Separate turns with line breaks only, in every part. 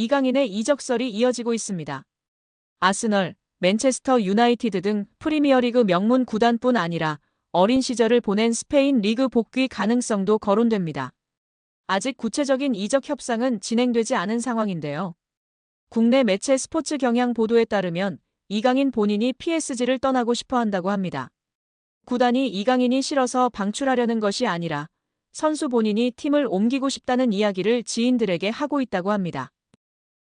이강인의 이적설이 이어지고 있습니다. 아스널, 맨체스터 유나이티드 등 프리미어리그 명문 구단뿐 아니라 어린 시절을 보낸 스페인 리그 복귀 가능성도 거론됩니다. 아직 구체적인 이적 협상은 진행되지 않은 상황인데요. 국내 매체 스포츠 경향 보도에 따르면 이강인 본인이 PSG를 떠나고 싶어 한다고 합니다. 구단이 이강인이 싫어서 방출하려는 것이 아니라 선수 본인이 팀을 옮기고 싶다는 이야기를 지인들에게 하고 있다고 합니다.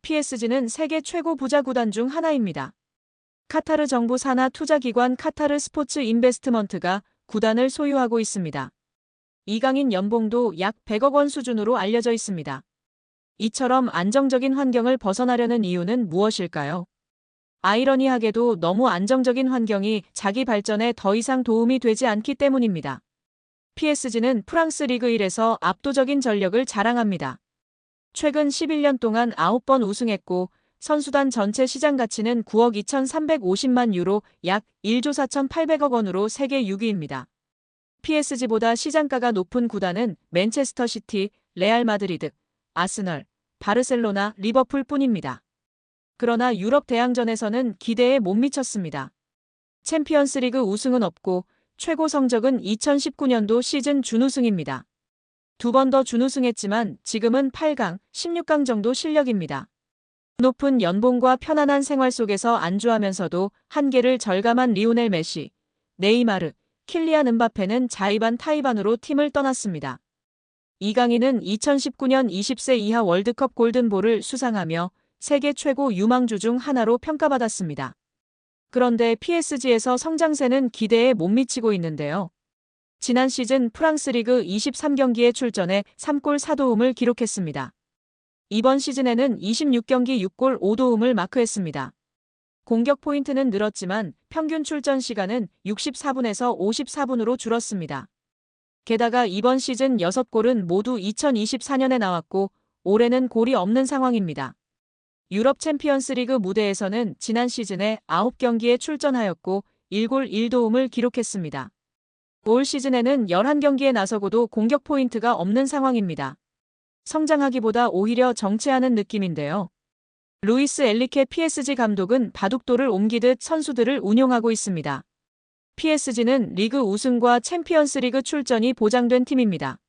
PSG는 세계 최고 부자 구단 중 하나입니다. 카타르 정부 산하 투자기관 카타르 스포츠 인베스트먼트가 구단을 소유하고 있습니다. 이강인 연봉도 약 100억 원 수준으로 알려져 있습니다. 이처럼 안정적인 환경을 벗어나려는 이유는 무엇일까요? 아이러니하게도 너무 안정적인 환경이 자기 발전에 더 이상 도움이 되지 않기 때문입니다. PSG는 프랑스 리그 1에서 압도적인 전력을 자랑합니다. 최근 11년 동안 9번 우승했고 선수단 전체 시장 가치는 9억 2,350만 유로 약 1조 4,800억 원으로 세계 6위입니다. PSG보다 시장가가 높은 구단은 맨체스터 시티, 레알 마드리드, 아스널, 바르셀로나, 리버풀 뿐입니다. 그러나 유럽 대항전에서는 기대에 못 미쳤습니다. 챔피언스리그 우승은 없고 최고 성적은 2019년도 시즌 준우승입니다. 두 번 더 준우승했지만 지금은 8강, 16강 정도 실력입니다. 높은 연봉과 편안한 생활 속에서 안주하면서도 한계를 절감한 리오넬 메시, 네이마르, 킬리안 음바페는 자의반 타의반으로 팀을 떠났습니다. 이강인은 2019년 20세 이하 월드컵 골든볼을 수상하며 세계 최고 유망주 중 하나로 평가받았습니다. 그런데 PSG에서 성장세는 기대에 못 미치고 있는데요. 지난 시즌 프랑스 리그 23경기에 출전해 3골 4도움을 기록했습니다. 이번 시즌에는 26경기 6골 5도움을 마크했습니다. 공격 포인트는 늘었지만 평균 출전 시간은 64분에서 54분으로 줄었습니다. 게다가 이번 시즌 6골은 모두 2024년에 나왔고 올해는 골이 없는 상황입니다. 유럽 챔피언스리그 무대에서는 지난 시즌에 9경기에 출전하였고 1골 1도움을 기록했습니다. 올 시즌에는 11경기에 나서고도 공격 포인트가 없는 상황입니다. 성장하기보다 오히려 정체하는 느낌인데요. 루이스 엘리케 PSG 감독은 바둑돌을 옮기듯 선수들을 운용하고 있습니다. PSG는 리그 우승과 챔피언스리그 출전이 보장된 팀입니다.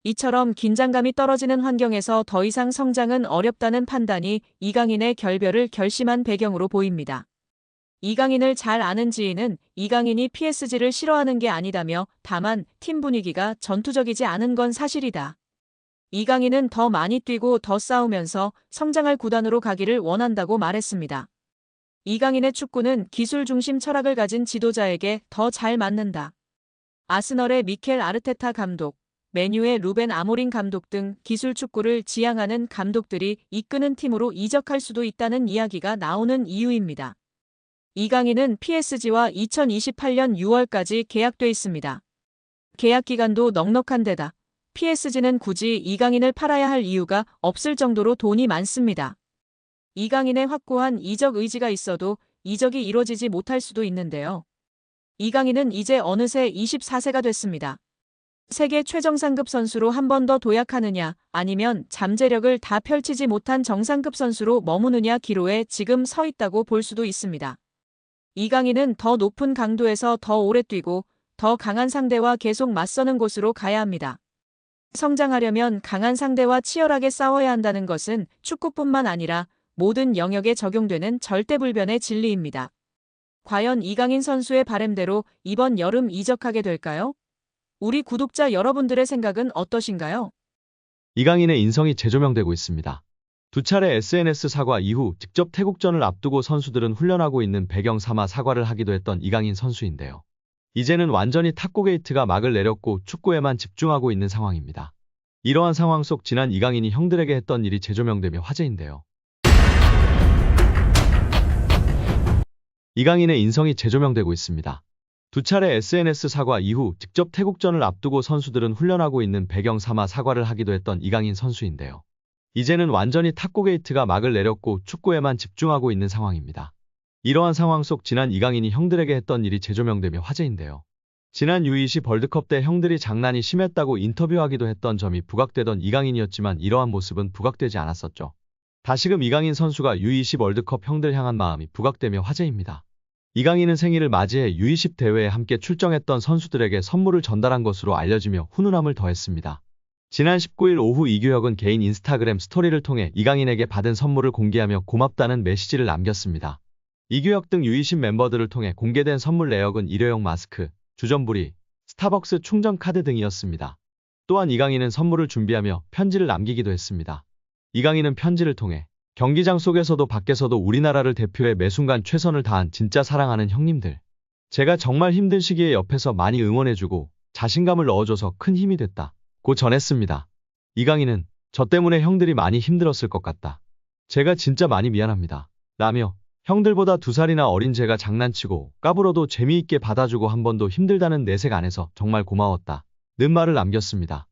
이처럼 긴장감이 떨어지는 환경에서 더 이상 성장은 어렵다는 판단이 이강인의 결별을 결심한 배경으로 보입니다. 이강인을 잘 아는 지인은 이강인이 PSG를 싫어하는 게 아니다며 다만 팀 분위기가 전투적이지 않은 건 사실이다. 이강인은 더 많이 뛰고 더 싸우면서 성장할 구단으로 가기를 원한다고 말했습니다. 이강인의 축구는 기술 중심 철학을 가진 지도자에게 더 잘 맞는다. 아스널의 미켈 아르테타 감독, 맨유의 루벤 아모린 감독 등 기술 축구를 지향하는 감독들이 이끄는 팀으로 이적할 수도 있다는 이야기가 나오는 이유입니다. 이강인은 PSG와 2028년 6월까지 계약돼 있습니다. 계약 기간도 넉넉한 데다 PSG는 굳이 이강인을 팔아야 할 이유가 없을 정도로 돈이 많습니다. 이강인의 확고한 이적 의지가 있어도 이적이 이뤄지지 못할 수도 있는데요. 이강인은 이제 어느새 24세가 됐습니다. 세계 최정상급 선수로 한 번 더 도약하느냐 아니면 잠재력을 다 펼치지 못한 정상급 선수로 머무느냐 기로에 지금 서 있다고 볼 수도 있습니다. 이강인은 더 높은 강도에서 더 오래 뛰고 더 강한 상대와 계속 맞서는 곳으로 가야 합니다. 성장하려면 강한 상대와 치열하게 싸워야 한다는 것은 축구뿐만 아니라 모든 영역에 적용되는 절대불변의 진리입니다. 과연 이강인 선수의 바람대로 이번 여름 이적하게 될까요? 우리 구독자 여러분들의 생각은 어떠신가요?
이강인의 인성이 재조명되고 있습니다. 두 차례 SNS 사과 이후 직접 태국전을 앞두고 선수들은 훈련하고 있는 배경 삼아 사과를 하기도 했던 이강인 선수인데요. 이제는 완전히 탁구 게이트가 막을 내렸고 축구에만 집중하고 있는 상황입니다. 이러한 상황 속 지난 이강인이 형들에게 했던 일이 재조명되며 화제인데요. 이강인의 인성이 재조명되고 있습니다. 두 차례 SNS 사과 이후 직접 태국전을 앞두고 선수들은 훈련하고 있는 배경 삼아 사과를 하기도 했던 이강인 선수인데요. 이제는 완전히 탁구 게이트가 막을 내렸고 축구에만 집중하고 있는 상황입니다. 이러한 상황 속 지난 이강인이 형들에게 했던 일이 재조명되며 화제인데요. 지난 U20 월드컵 때 형들이 장난이 심했다고 인터뷰하기도 했던 점이 부각되던 이강인이었지만 이러한 모습은 부각되지 않았었죠. 다시금 이강인 선수가 U20 월드컵 형들 향한 마음이 부각되며 화제입니다. 이강인은 생일을 맞이해 U20 대회에 함께 출정했던 선수들에게 선물을 전달한 것으로 알려지며 훈훈함을 더했습니다. 지난 19일 오후 이규혁은 개인 인스타그램 스토리를 통해 이강인에게 받은 선물을 공개하며 고맙다는 메시지를 남겼습니다. 이규혁 등 U20 멤버들을 통해 공개된 선물 내역은 일회용 마스크, 주전부리, 스타벅스 충전 카드 등이었습니다. 또한 이강인은 선물을 준비하며 편지를 남기기도 했습니다. 이강인은 편지를 통해 경기장 속에서도 밖에서도 우리나라를 대표해 매순간 최선을 다한 진짜 사랑하는 형님들. 제가 정말 힘든 시기에 옆에서 많이 응원해주고 자신감을 넣어줘서 큰 힘이 됐다. 고 전했습니다. 이강인은 저 때문에 형들이 많이 힘들었을 것 같다. 제가 진짜 많이 미안합니다. 라며 형들보다 2살이나 어린 제가 장난치고 까불어도 재미있게 받아주고 한 번도 힘들다는 내색 안 해서 정말 고마웠다. 는 말을 남겼습니다.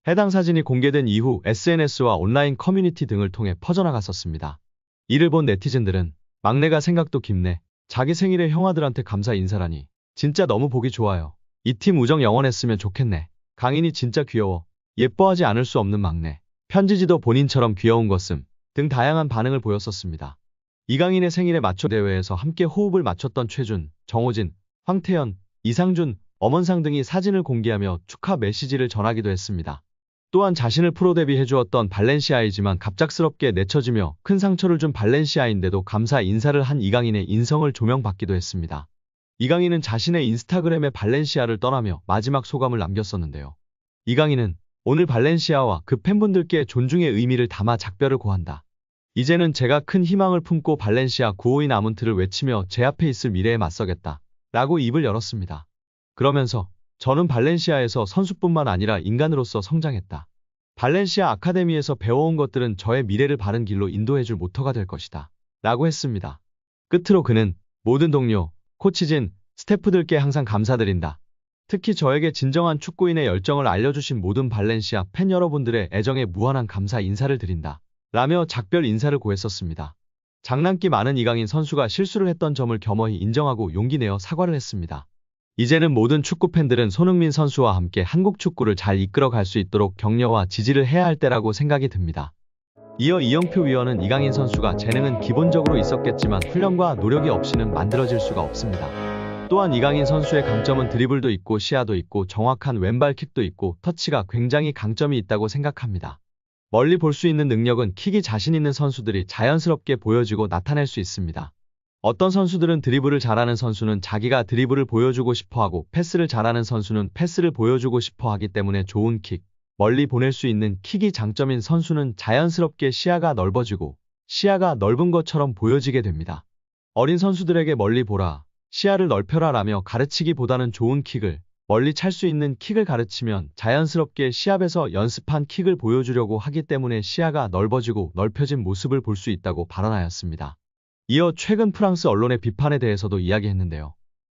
해당 사진이 공개된 이후 SNS와 온라인 커뮤니티 등을 통해 퍼져나갔었습니다. 이를 본 네티즌들은 막내가 생각도 깊네. 자기 생일에 형아들한테 감사 인사라니. 진짜 너무 보기 좋아요. 이 팀 우정 영원했으면 좋겠네. 강인이 진짜 귀여워. 예뻐하지 않을 수 없는 막내. 편지지도 본인처럼 귀여운 것음 등 다양한 반응을 보였었습니다. 이강인의 생일에 맞춰 대회에서 함께 호흡을 맞췄던 최준, 정호진, 황태현, 이상준, 엄원상 등이 사진을 공개하며 축하 메시지를 전하기도 했습니다. 또한 자신을 프로 데뷔해주었던 발렌시아이지만 갑작스럽게 내쳐지며 큰 상처를 준 발렌시아인데도 감사 인사를 한 이강인의 인성을 조명받기도 했습니다. 이강인은 자신의 인스타그램에 발렌시아를 떠나며 마지막 소감을 남겼었는데요. 이강인은 오늘 발렌시아와 그 팬분들께 존중의 의미를 담아 작별을 고한다. 이제는 제가 큰 희망을 품고 발렌시아 952 아문트를 외치며 제 앞에 있을 미래에 맞서겠다. 라고 입을 열었습니다. 그러면서 저는 발렌시아에서 선수뿐만 아니라 인간으로서 성장했다. 발렌시아 아카데미에서 배워온 것들은 저의 미래를 바른 길로 인도해줄 모터가 될 것이다. 라고 했습니다. 끝으로 그는 모든 동료, 코치진, 스태프들께 항상 감사드린다. 특히 저에게 진정한 축구인의 열정을 알려주신 모든 발렌시아 팬 여러분들의 애정에 무한한 감사 인사를 드린다. 라며 작별 인사를 고했었습니다. 장난기 많은 이강인 선수가 실수를 했던 점을 겸허히 인정하고 용기 내어 사과를 했습니다. 이제는 모든 축구팬들은 손흥민 선수와 함께 한국 축구를 잘 이끌어갈 수 있도록 격려와 지지를 해야 할 때라고 생각이 듭니다. 이어 이영표 위원은 이강인 선수가 재능은 기본적으로 있었겠지만 훈련과 노력이 없이는 만들어질 수가 없습니다. 또한 이강인 선수의 강점은 드리블도 있고 시야도 있고 정확한 왼발킥도 있고 터치가 굉장히 강점이 있다고 생각합니다. 멀리 볼 수 있는 능력은 킥이 자신 있는 선수들이 자연스럽게 보여지고 나타낼 수 있습니다. 어떤 선수들은 드리블을 잘하는 선수는 자기가 드리블을 보여주고 싶어하고 패스를 잘하는 선수는 패스를 보여주고 싶어하기 때문에 좋은 킥, 멀리 보낼 수 있는 킥이 장점인 선수는 자연스럽게 시야가 넓어지고 시야가 넓은 것처럼 보여지게 됩니다. 어린 선수들에게 멀리 보라, 시야를 넓혀라 라며 가르치기보다는 좋은 킥을, 멀리 찰 수 있는 킥을 가르치면 자연스럽게 시합에서 연습한 킥을 보여주려고 하기 때문에 시야가 넓어지고 넓혀진 모습을 볼 수 있다고 발언하였습니다. 이어 최근 프랑스 언론의 비판에 대해서도 이야기했는데요.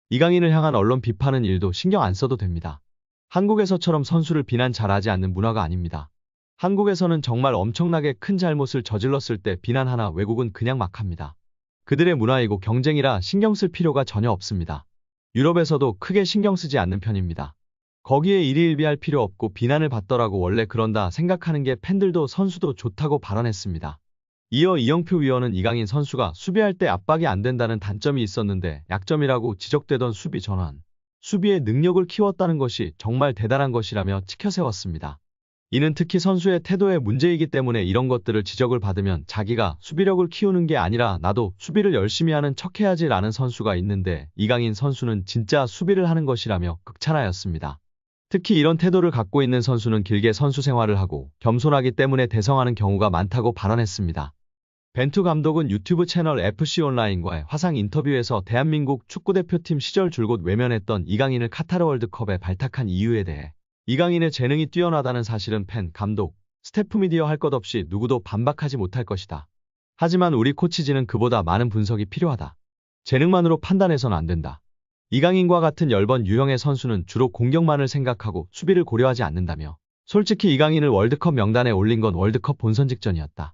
이강인을 향한 언론 비판은 일도 신경 안 써도 됩니다. 한국에서처럼 선수를 비난 잘하지 않는 문화가 아닙니다. 한국에서는 정말 엄청나게 큰 잘못을 저질렀을 때 비난하나 외국은 그냥 막 합니다. 그들의 문화이고 경쟁이라 신경 쓸 필요가 전혀 없습니다. 유럽에서도 크게 신경 쓰지 않는 편입니다. 거기에 일희일비할 필요 없고 비난을 받더라고 원래 그런다 생각하는 게 팬들도 선수도 좋다고 발언했습니다. 이어 이영표 위원은 이강인 선수가 수비할 때 압박이 안 된다는 단점이 있었는데 약점이라고 지적되던 수비 전환, 수비의 능력을 키웠다는 것이 정말 대단한 것이라며 치켜세웠습니다. 이는 특히 선수의 태도의 문제이기 때문에 이런 것들을 지적을 받으면 자기가 수비력을 키우는 게 아니라 나도 수비를 열심히 하는 척해야지 라는 선수가 있는데 이강인 선수는 진짜 수비를 하는 것이라며 극찬하였습니다. 특히 이런 태도를 갖고 있는 선수는 길게 선수 생활을 하고 겸손하기 때문에 대성하는 경우가 많다고 발언했습니다. 벤투 감독은 유튜브 채널 FC온라인과의 화상 인터뷰에서 대한민국 축구대표팀 시절 줄곧 외면했던 이강인을 카타르 월드컵에 발탁한 이유에 대해 이강인의 재능이 뛰어나다는 사실은 팬, 감독, 스태프 미디어 할 것 없이 누구도 반박하지 못할 것이다. 하지만 우리 코치진은 그보다 많은 분석이 필요하다. 재능만으로 판단해서는 안 된다. 이강인과 같은 열번 유형의 선수는 주로 공격만을 생각하고 수비를 고려하지 않는다며 솔직히 이강인을 월드컵 명단에 올린 건 월드컵 본선 직전이었다.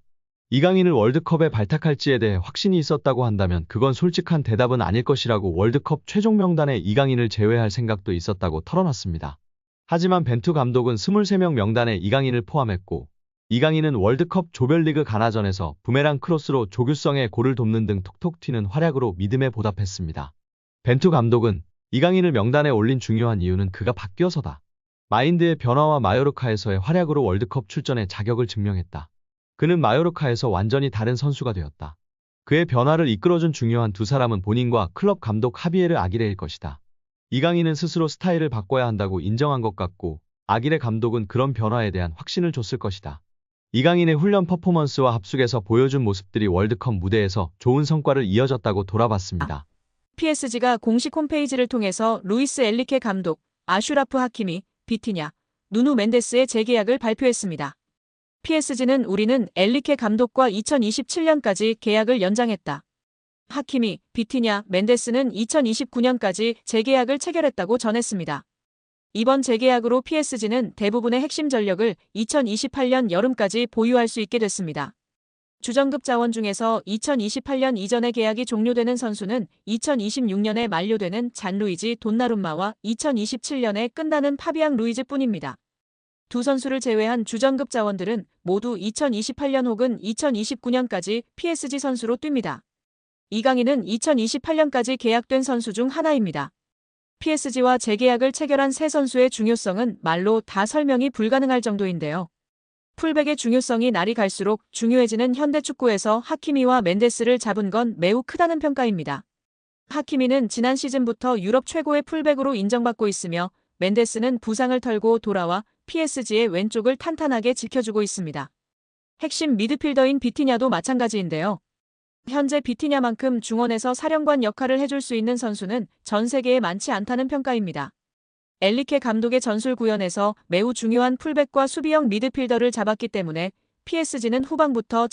이강인을 월드컵에 발탁할지에 대해 확신이 있었다고 한다면 그건 솔직한 대답은 아닐 것이라고 월드컵 최종 명단에 이강인을 제외할 생각도 있었다고 털어놨습니다. 하지만 벤투 감독은 23명 명단에 이강인을 포함했고 이강인은 월드컵 조별리그 가나전에서 부메랑 크로스로 조규성의 골을 돕는 등 톡톡 튀는 활약으로 믿음에 보답했습니다. 벤투 감독은 이강인을 명단에 올린 중요한 이유는 그가 바뀌어서다. 마인드의 변화와 마요르카에서의 활약으로 월드컵 출전의 자격을 증명했다. 그는 마요르카에서 완전히 다른 선수가 되었다. 그의 변화를 이끌어준 중요한 두 사람은 본인과 클럽 감독 하비에르 아기레일 것이다. 이강인은 스스로 스타일을 바꿔야 한다고 인정한 것 같고 아기레 감독은 그런 변화에 대한 확신을 줬을 것이다. 이강인의 훈련 퍼포먼스와 합숙에서 보여준 모습들이 월드컵 무대에서 좋은 성과를 이어졌다고 돌아봤습니다.
PSG가 공식 홈페이지를 통해서 루이스 엘리케 감독, 아슈라프 하키미, 비티냐, 누누 멘데스의 재계약을 발표했습니다. PSG는 우리는 엘리케 감독과 2027년까지 계약을 연장했다. 하키미, 비티냐, 멘데스는 2029년까지 재계약을 체결했다고 전했습니다. 이번 재계약으로 PSG는 대부분의 핵심 전력을 2028년 여름까지 보유할 수 있게 됐습니다. 주전급 자원 중에서 2028년 이전에 계약이 종료되는 선수는 2026년에 만료되는 잔루이지 돈나룸마와 2027년에 끝나는 파비앙 루이즈뿐입니다. 두 선수를 제외한 주전급 자원들은 모두 2028년 혹은 2029년까지 PSG 선수로 뜁니다. 이강인은 2028년까지 계약된 선수 중 하나입니다. PSG와 재계약을 체결한 세 선수의 중요성은 말로 다 설명이 불가능할 정도인데요. 풀백의 중요성이 날이 갈수록 중요해지는 현대축구에서 하키미와 멘데스를 잡은 건 매우 크다는 평가입니다. 하키미는 지난 시즌부터 유럽 최고의 풀백으로 인정받고 있으며 멘데스는 부상을 털고 돌아와 PSG의 왼쪽을 탄탄하게 지켜주고 있습니다. 핵심 미드필더인 비티냐도 마찬가지인데요. 현재 비티냐만큼 중원에서 사령관 역할을 해줄 수 있는 선수는 전 세계에 많지 않다는 평가입니다. 엘리케 감독의 전술 구현에서 매우 중요한 풀백과 수비형 미드필더를 잡았기 때문에 PSG는 후반부터